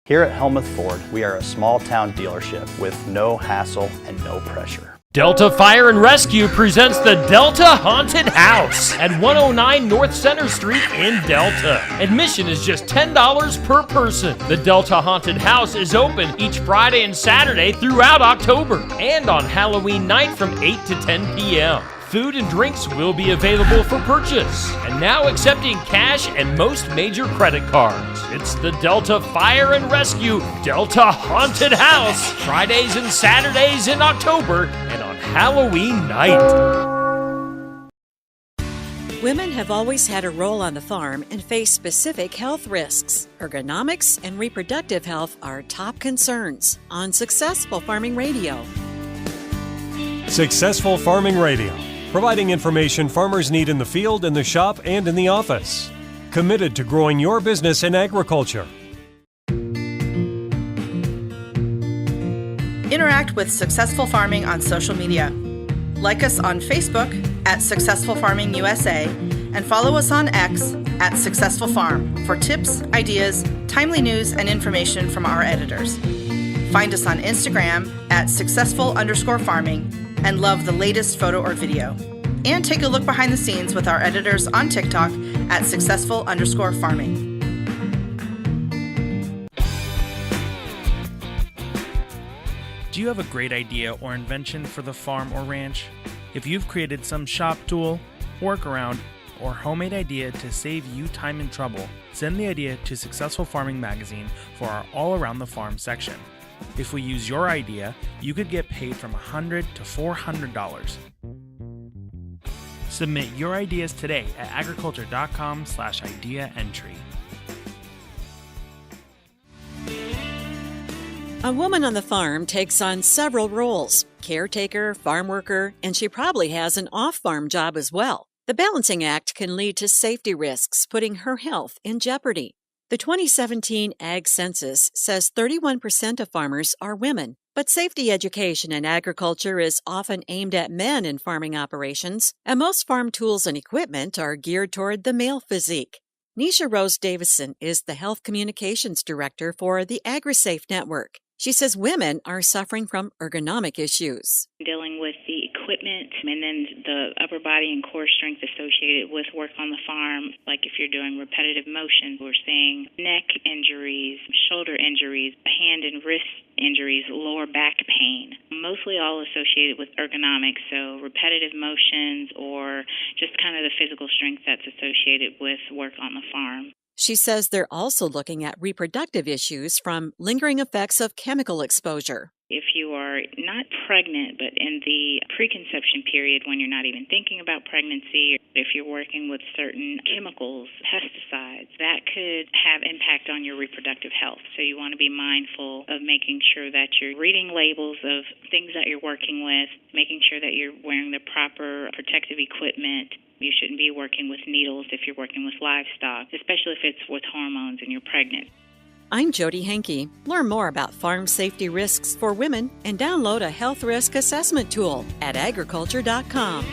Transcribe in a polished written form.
Here at Helmuth Ford, we are a small town dealership with no hassle and no pressure. Delta Fire and Rescue presents the Delta Haunted House at 109 North Center Street in Delta. Admission is just $10 per person. The Delta Haunted House is open each Friday and Saturday throughout October and on Halloween night from 8 to 10 p.m. Food and drinks will be available for purchase, and now accepting cash and most major credit cards. It's the Delta Fire and Rescue Delta Haunted House, Fridays and Saturdays in October and on Halloween night. Women have always had a role on the farm and face specific health risks. Ergonomics and reproductive health are top concerns on Successful Farming Radio. Successful Farming Radio, providing information farmers need in the field, in the shop, and in the office. Committed to growing your business in agriculture. Interact with Successful Farming on social media. Like us on Facebook at Successful Farming USA and follow us on X at Successful Farm for tips, ideas, timely news, and information from our editors. Find us on Instagram at successful_farming and love the latest photo or video. And take a look behind the scenes with our editors on TikTok at successful_farming. Do you have a great idea or invention for the farm or ranch? If you've created some shop tool, workaround, or homemade idea to save you time and trouble, send the idea to Successful Farming Magazine for our All Around the Farm section. If we use your idea, you could get paid from $100 to $400. Submit your ideas today at agriculture.com/idea entry. A woman on the farm takes on several roles: caretaker, farm worker, and she probably has an off-farm job as well. The balancing act can lead to safety risks, putting her health in jeopardy. The 2017 Ag Census says 31% of farmers are women, but safety education in agriculture is often aimed at men in farming operations, and most farm tools and equipment are geared toward the male physique. Nisha Rose Davison is the Health Communications Director for the AgriSafe Network. She says women are suffering from ergonomic issues. Dealing with the equipment and then the upper body and core strength associated with work on the farm, like if you're doing repetitive motion, we're seeing neck injuries, shoulder injuries, hand and wrist injuries, lower back pain, mostly all associated with ergonomics, so repetitive motions or just kind of the physical strength that's associated with work on the farm. She says they're also looking at reproductive issues from lingering effects of chemical exposure. If you are not pregnant, but in the preconception period when you're not even thinking about pregnancy, if you're working with certain chemicals, pesticides, that could have impact on your reproductive health. So you want to be mindful of making sure that you're reading labels of things that you're working with, making sure that you're wearing the proper protective equipment. You shouldn't be working with needles if you're working with livestock, especially if it's with hormones and you're pregnant. I'm Jody Henke. Learn more about farm safety risks for women and download a health risk assessment tool at agriculture.com.